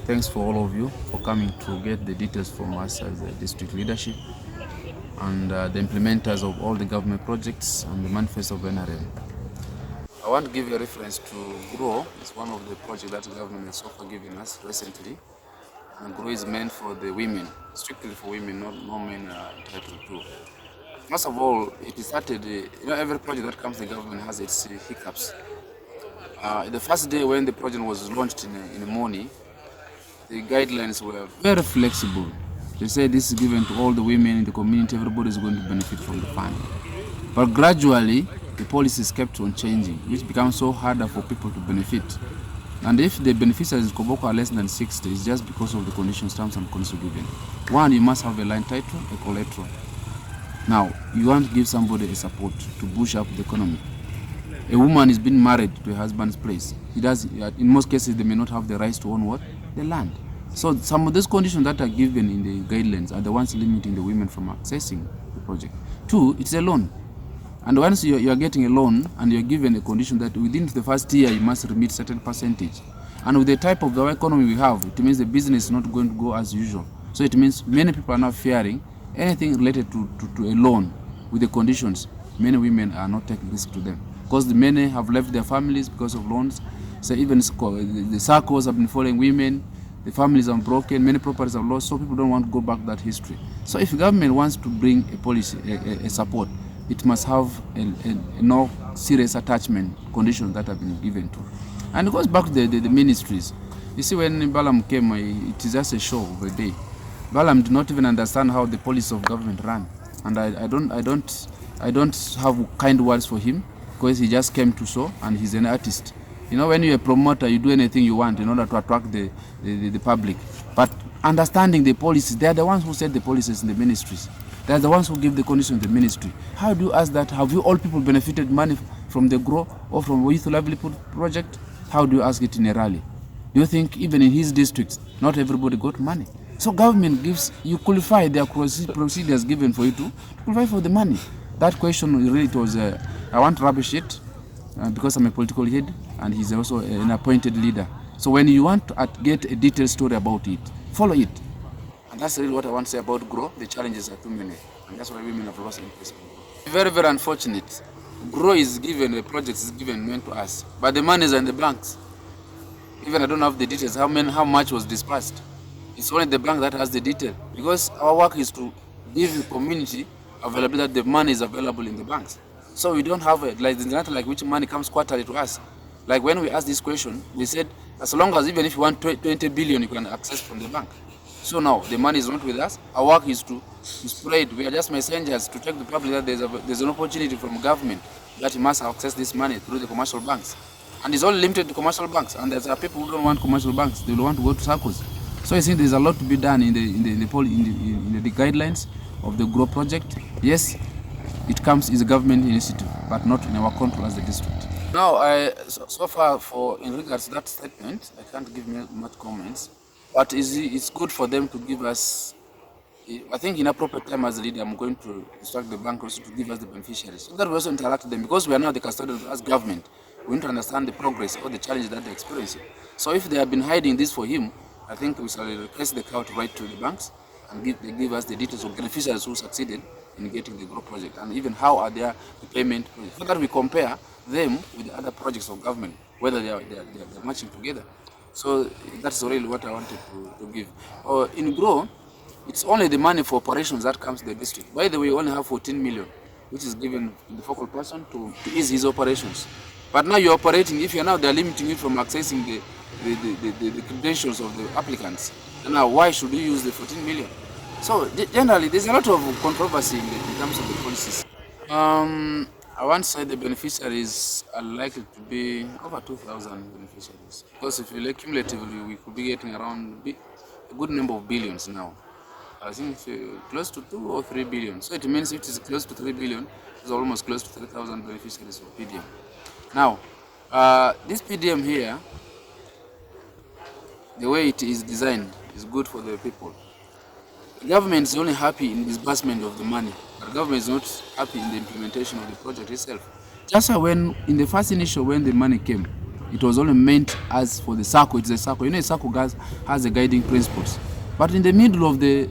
Thanks for all of you for coming to get the details from us as the district leadership and the implementers of all the government projects and the manifesto of NRM. I want to give you a reference to GROW. It's one of the projects that the government has so far given us recently. And GROW is meant for the women, strictly for women, no men are entitled to. First of all, it started, every project that comes to the government has its hiccups. The first day when the project was launched in the morning, the guidelines were very flexible. They said this is given to all the women in the community, everybody is going to benefit from the fund. But gradually, the policies kept on changing, which becomes so harder for people to benefit. And if the beneficiaries in Koboko are less than 60, it's just because of the conditions, terms and conditions given. One, you must have a line title, a collateral. Now, you want to give somebody a support to boost up the economy. A woman is being married to a husband's place. In most cases, they may not have the rights to own what? The land. So some of those conditions that are given in the guidelines are the ones limiting the women from accessing the project. Two, it's a loan. And once you are getting a loan and you're given a condition that within the first year you must remit certain percentage. And with the type of the economy we have, it means the business is not going to go as usual. So it means many people are now fearing anything related to a loan with the conditions. Many women are not taking risk to them because the many have left their families because of loans. So even the circles have been following women, the families are broken, many properties are lost, so people don't want to go back to that history. So if the government wants to bring a policy, a support, it must have a no serious attachment conditions that have been given to. And it goes back to the ministries. You see, when Balaam came, it is just a show of a day. Balaam did not even understand how the policy of government ran. And I don't have kind words for him because he just came to show and he's an artist. You know, when you're a promoter, you do anything you want in order to attract the public. But understanding the policies, they are the ones who set the policies in the ministries. They are the ones who give the conditions in the ministry. How do you ask that? Have you all people benefited money from the GROW or from Youth Livelihood Project? How do you ask it in a rally? Do you think even in his districts, not everybody got money? So government gives, you qualify their procedures given for you to qualify for the money. That question really, it was, I want to rubbish it because I'm a political head and he's also an appointed leader. So when you want to get a detailed story about it, follow it. And that's really what I want to say about GROW. The challenges are too many. And that's why women have lost interest. Very, very unfortunate. GROW is given, the project is given meant to us. But the money is in the banks. Even I don't have the details, how much was dispersed. It's only the bank that has the detail. Because our work is to give the community availability that the money is available in the banks. So we don't have it, like, it's not like which money comes quarterly to us. Like when we asked this question, we said, as long as even if you want 20 billion, you can access from the bank. So now the money is not with us. Our work is to spread. We are just messengers to take the public that there's an opportunity from government that you must access this money through the commercial banks. And it's only limited to commercial banks. And there are people who don't want commercial banks. They will want to go to circles. So I think there's a lot to be done in the guidelines of the GROW project. Yes, it comes as a government initiative, but not in our control as the district. Now, so far in regards to that statement, I can't give much comments. But it's good for them to give us, I think in appropriate time as a leader, I'm going to instruct the bank also to give us the beneficiaries. So that we also interact with them because we are now the custodians as government. We need to understand the progress or the challenges that they're experiencing. So if they have been hiding this for him, I think we shall request the cow to write to the banks and give us the details of beneficiaries who succeeded in getting the GROW project and even how are their payment projects. So that we compare them with the other projects of government, whether they're matching together. So that's really what I wanted to give. In GROW, it's only the money for operations that comes to the district. By the way, we only have 14 million, which is given to the focal person to ease his operations. But now you're operating, if you're now they're limiting you from accessing the credentials of the applicants. And now why should you use the 14 million? So generally, there's a lot of controversy in terms of the policies. I want to say the beneficiaries are likely to be over 2,000 beneficiaries. Because if you look cumulatively, we could be getting around a good number of billions now. I think close to 2 or 3 billion. So it means if it is close to 3 billion, it's almost close to 3,000 beneficiaries of PDM. Now, this PDM here, the way it is designed is good for the people. The government is only happy in disbursement of the money, but the government is not happy in the implementation of the project itself. Just when, in the first initial, when the money came, It was only meant as for the circle. It's a circle. You know, a circle has a guiding principles. But in the middle of the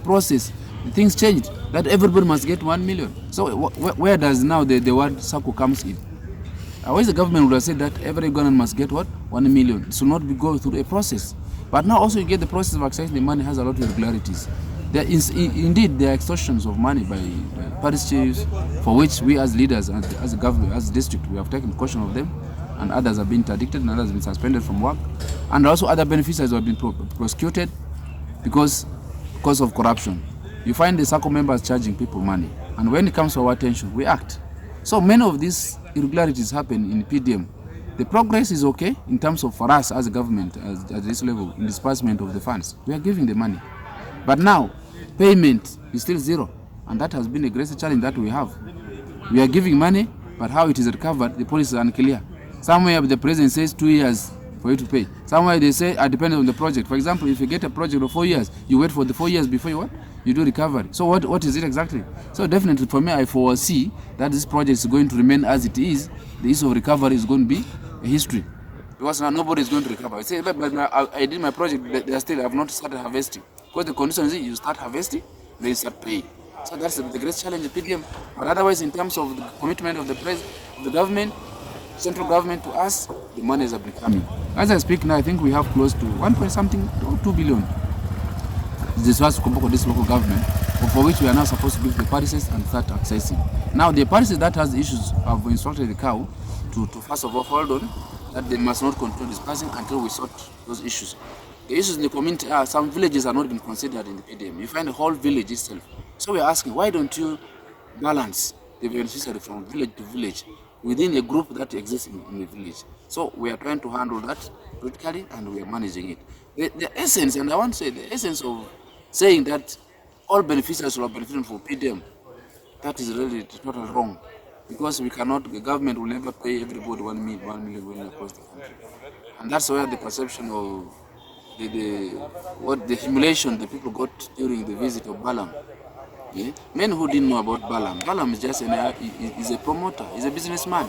process, things changed. That everybody must get 1 million. So where does now the word circle comes in? Always the government would have said that every Ugandan must get what? 1 million. It should not be going through a process. But now also you get the process of accessing the money has a lot of irregularities. There is indeed there are extortions of money by parish chiefs, for which we as leaders, as a government, as a district, we have taken caution of them, and others have been interdicted, and others have been suspended from work, and also other beneficiaries have been prosecuted because of corruption. You find the circle members charging people money, and when it comes to our attention, we act. So many of these irregularities happen in PDM. The progress is okay in terms of for us as a government, at this level, in disbursement of the funds. We are giving the money. But now, payment is still zero. And that has been a great challenge that we have. We are giving money, but how it is recovered, the policy is unclear. Somewhere the president says 2 years for you to pay. Somewhere they say, depending on the project. For example, if you get a project of 4 years, you wait for the 4 years before you what? You do recovery. So what is it exactly? So definitely for me, I foresee that this project is going to remain as it is. The issue of recovery is going to be a history. Because now nobody is going to recover. I say, but I did my project, I have not started harvesting. Because the condition is you start harvesting, then you start paying. So that's the great challenge in PDM. But otherwise, in terms of the commitment of the government, central government to us, the monies are becoming. As I speak now, I think we have close to 1 point something, 2 billion. This was Koboko, this local government, for which we are now supposed to give the parishes and start accessing. Now, the parishes that has issues have instructed the cow to first of all hold on, that they must not continue discussing until we sort those issues. The issues in the community are some villages are not even considered in the PDM. You find the whole village itself. So we are asking, why don't you balance the beneficiary from village to village within a group that exists in the village? So we are trying to handle that politically and we are managing it. The essence, and I want to say the essence of saying that all beneficiaries will benefit from PDM, that is really totally wrong. Because we cannot, the government will never pay everybody 1 million across the country. And that's where the perception of the humiliation the people got during the visit of Balaam. Yeah? Men who didn't know about Balaam is just he's a promoter, he's a businessman.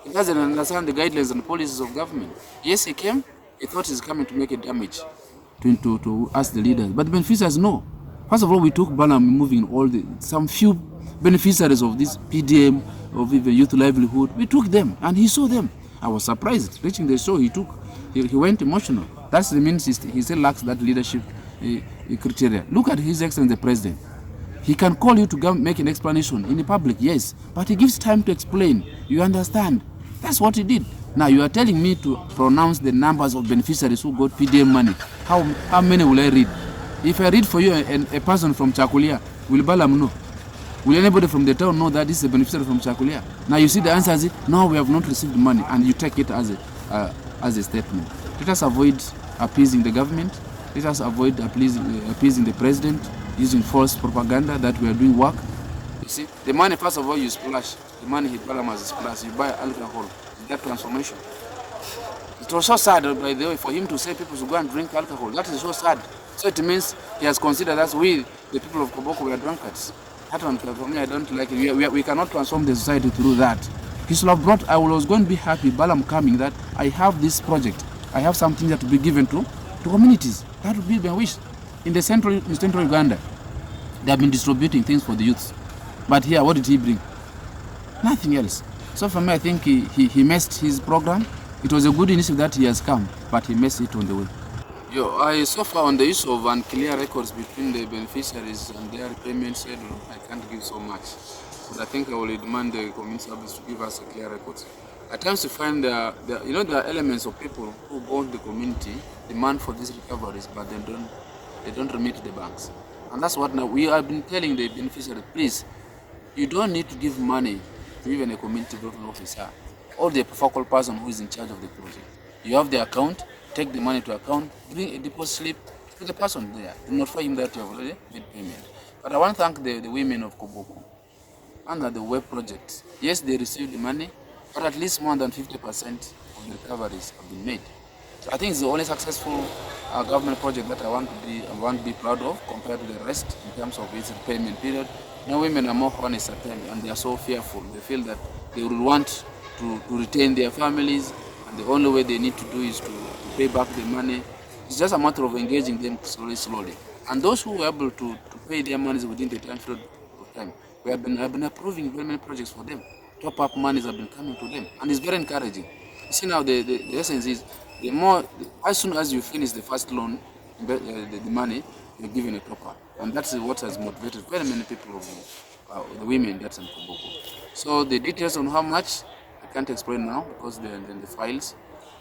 He doesn't understand the guidelines and policies of government. Yes, he came, he thought he's coming to make a damage to us the leaders. But the beneficiaries know. First of all, we took Balaam moving some few beneficiaries of this PDM, of the youth livelihood. We took them and he saw them. I was surprised. Reaching the show, he went emotional. That means he still lacks that leadership criteria. Look at His Excellency the President. He can call you to make an explanation in the public, yes, but he gives time to explain. You understand? That's what he did. Now you are telling me to pronounce the numbers of beneficiaries who got PDM money. How many will I read? If I read for you a person from Chakulia, will Balaam know? Will anybody from the town know that this is a beneficiary from Chakulia? Now you see the answer is, no, we have not received money, and you take it as a statement. Let us avoid appeasing the government. Let us avoid appeasing the president, using false propaganda that we are doing work. You see, the money, first of all, you splash. The money hit Balaam as a splash. You buy alcohol. Is that transformation? It was so sad, by the way, for him to say people should go and drink alcohol. That is so sad. So it means he has considered us, we, the people of Koboko, we are drunkards. That one, for me, I don't like it. We cannot transform the society through that. He should have brought, I was going to be happy, Balaam coming, that I have this project. I have something that to be given to communities. That would be my wish. In central Uganda, they have been distributing things for the youth. But here, what did he bring? Nothing else. So for me, I think he messed his program. It was a good initiative that he has come, but he messed it on the way. So far on the issue of unclear records between the beneficiaries and their repayment schedule, I can't give so much. But I think I will demand the community service to give us a clear records. At times you find there are elements of people who bond the community, demand for these recoveries, but they don't remit the banks. And that's what now we have been telling the beneficiaries, please, you don't need to give money to even a community development officer or the focal person who is in charge of the project. You have the account, take the money to account, bring a deposit slip to the person there. Do not for him that you have already made payment. But I want to thank the women of Koboko under the web project. Yes, they received the money, but at least more than 50% of the recoveries have been made. So I think it's the only successful government project that I want to be proud of compared to the rest in terms of its repayment period. Now women are more honest at times and they are so fearful. They feel that they will want to retain their families The only way they need to do is to pay back the money. It's just a matter of engaging them slowly. And those who were able to pay their monies within the time period of time, I've been approving very many projects for them. Top-up monies have been coming to them, and it's very encouraging. You see now, the essence is, as soon as you finish the first loan, the money, you're given a top-up. And that's what has motivated very many people of the women that's in Koboko. So the details on how much, I can't explain now because they're in the files.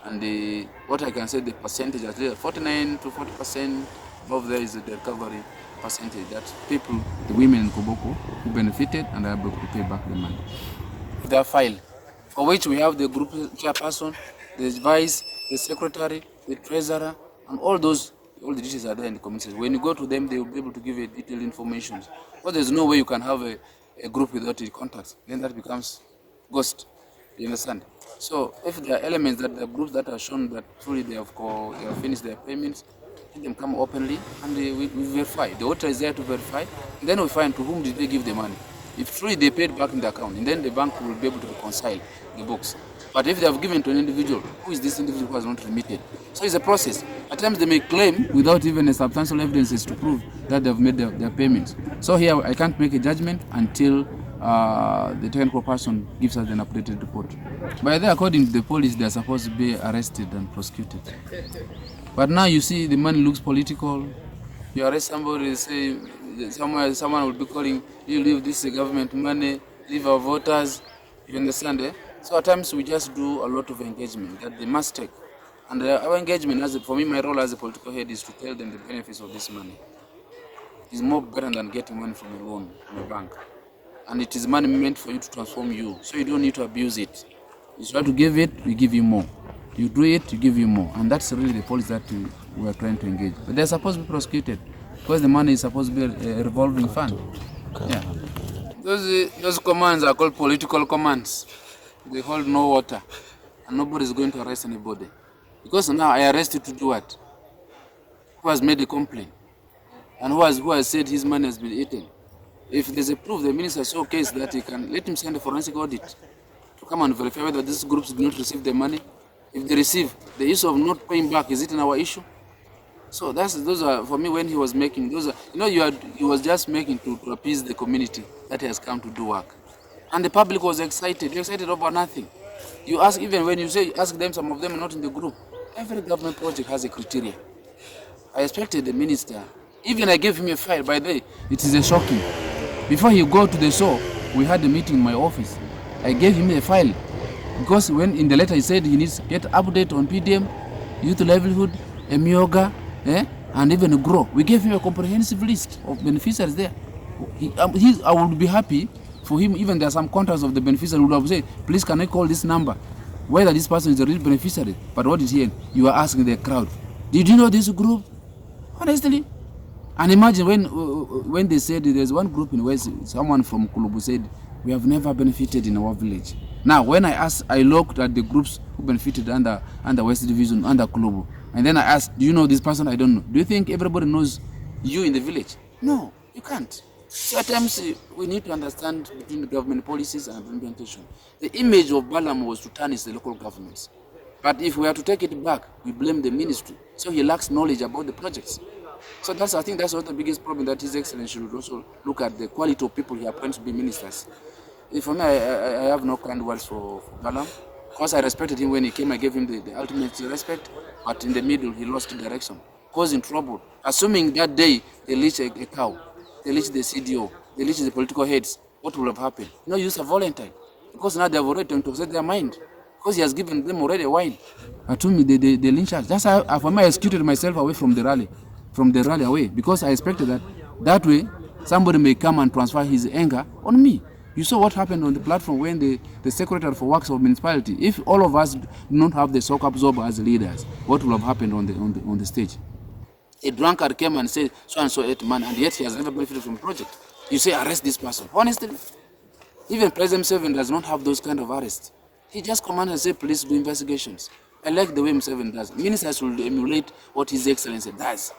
And what I can say, the percentage, at least 49 to 40% above there is the recovery percentage that people, the women in Koboko, who benefited and are able to pay back the money. Their file, for which we have the group chairperson, the vice, the secretary, the treasurer, and all the details are there in the committees. When you go to them, they will be able to give you detailed information. But there's no way you can have a group without the contacts. Then that becomes ghost. You understand? So if there are elements that the groups that are shown that truly they have finished their payments, let them come openly and we verify. The auditor is there to verify. And then we find to whom did they give the money. If truly they paid back in the account, and then the bank will be able to reconcile the books. But if they have given to an individual, who is this individual who has not remitted? So it's a process. At times they may claim without even a substantial evidences to prove that they've made their payments. So here I can't make a judgment until the technical person gives us an updated report. By the according to the police, they are supposed to be arrested and prosecuted. But now you see the money looks political. You arrest somebody, say someone will be calling, you leave this government money, leave our voters. You understand? So at times we just do a lot of engagement that they must take. And our engagement, for me, my role as a political head is to tell them the benefits of this money. It's more better than getting money from a loan from a bank. And it is money meant for you to transform you, so you don't need to abuse it. You try to give it, we give you more. You do it, you give you more. And that's really the policy that we are trying to engage. But they're supposed to be prosecuted because the money is supposed to be a revolving fund. Yeah. Those commands are called political commands. They hold no water. And nobody is going to arrest anybody. Because now I arrest you to do what? Who has made a complaint? And who has said his money has been eaten? If there's a proof, the minister showcase that he can let him send a forensic audit to come and verify whether these groups did not receive the money. If they receive, the issue of not paying back, is it in our issue? So those are, for me, when he was making, he was just making to appease the community that he has come to do work. And the public was excited. They're excited about nothing. You ask, even when you say, ask them, some of them are not in the group. Every government project has a criteria. I expected the minister, even I gave him a file, by the way, it is a shocking. Before he go to the show, we had a meeting in my office. I gave him a file because when in the letter he said he needs to get update on PDM, youth livelihood, Emioga, and even a grow. We gave him a comprehensive list of beneficiaries there. I would be happy for him, even there are some contacts of the beneficiary who would have said, please can I call this number, whether this person is a real beneficiary. But what is here? You are asking the crowd, did you know this group? Honestly. And imagine when they said there's one group in West, someone from Kulubu said, we have never benefited in our village. Now, when I looked at the groups who benefited under West Division, under Kulubu, and then I asked, do you know this person? I don't know. Do you think everybody knows you in the village? No, you can't. So at times we need to understand between the government policies and implementation. The image of Balaam was to tarnish the local governments. But if we are to take it back, we blame the ministry. So he lacks knowledge about the projects. So I think that's also the biggest problem, that His Excellency should also look at the quality of people he appoints to be ministers. For me, I have no kind words for Balaam. Of course, I respected him when he came. I gave him the ultimate respect. But in the middle, he lost direction, causing trouble. Assuming that day they leached a cow, they leached the CDO, they leached the political heads, what will have happened? No use of Valentine. Because now they have already to set their mind. Because he has given them already a while. To me, they lynch us. That's how, for me, I executed myself away from the rally. Away, because I expected that way somebody may come and transfer his anger on me. You saw what happened on the platform when the Secretary for Works of Municipality, if all of us do not have the shock absorber as leaders, what will have happened on the stage? A drunkard came and said, so and so ate man, and yet he has never benefited from the project. You say, arrest this person. Honestly, even President Museveni does not have those kind of arrests. He just commands and says, please do investigations. I like the way Museveni does. Ministers will emulate what His Excellency does.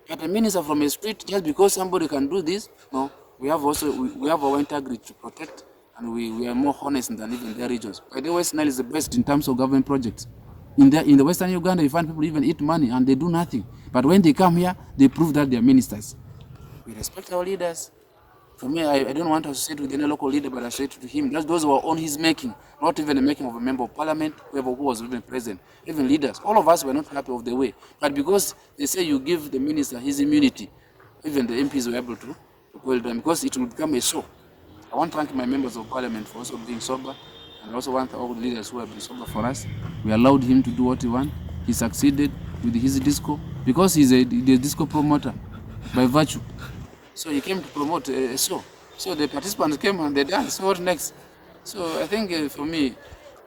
But a minister from a street, just because somebody can do this, no, we have our integrity to protect, and and we are more honest than even their regions. By the way, West Nile is the best in terms of government projects. In the Western Uganda, you find people even eat money and they do nothing. But when they come here, they prove that they are ministers. We respect our leaders. For me, I don't want to associate with any local leader, but I associate to him. Those who are on his making, not even the making of a member of parliament, whoever who was even present, even leaders. All of us were not happy of the way. But because they say you give the minister his immunity, even the MPs were able to quell them, because it will become a show. I want to thank my members of parliament for also being sober, and I also want all the leaders who have been sober for us. We allowed him to do what he wants. He succeeded with his disco, because he's a disco promoter by virtue. So he came to promote a show. So the participants came and they danced. So what next? So I think for me,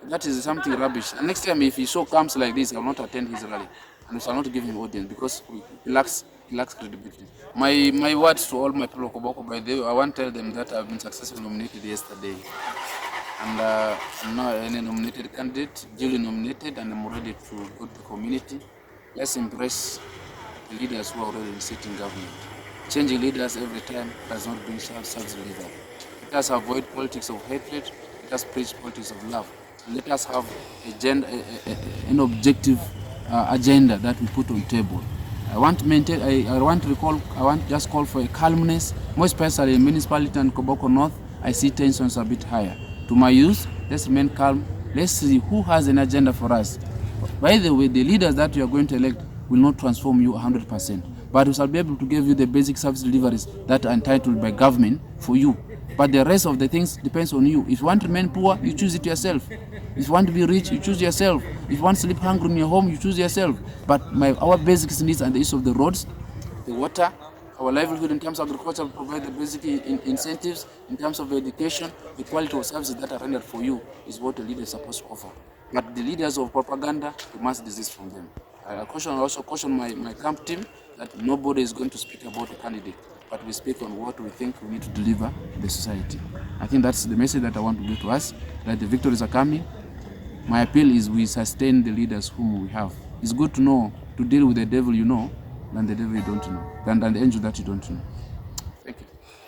that is something rubbish. And next time, if his show comes like this, I will not attend his rally. And I shall not give him audience, because he lacks credibility. My words to all my people of Koboko, by the way, I want to tell them that I've been successfully nominated yesterday. And I'm now a nominated candidate, duly nominated, and I'm ready to go to the community. Let's embrace the leaders who are already in sitting government. Changing leaders every time does not bring service delivery. Let us avoid politics of hatred. Let us preach politics of love. Let us have an objective agenda that we put on table. I want to just call for a calmness, more especially in municipality and Koboko North. I see tensions a bit higher. To my youth, let's remain calm. Let's see who has an agenda for us. By the way, the leaders that you are going to elect will not transform you 100%. But we shall be able to give you the basic service deliveries that are entitled by government for you. But the rest of the things depends on you. If you want to remain poor, you choose it yourself. If you want to be rich, you choose yourself. If you want to sleep hungry in your home, you choose yourself. But our basic needs are the issue of the roads, the water, our livelihood in terms of agriculture, provide the basic incentives. In terms of education, the quality of services that are rendered for you is what the leader is supposed to offer. But the leaders of propaganda, we must desist from them. I also caution my camp team that nobody is going to speak about a candidate, but we speak on what we think we need to deliver to the society. I think that's the message that I want to give to us, that the victories are coming. My appeal is we sustain the leaders whom we have. It's good to know to deal with the devil you know than the devil you don't know, than the angel that you don't know.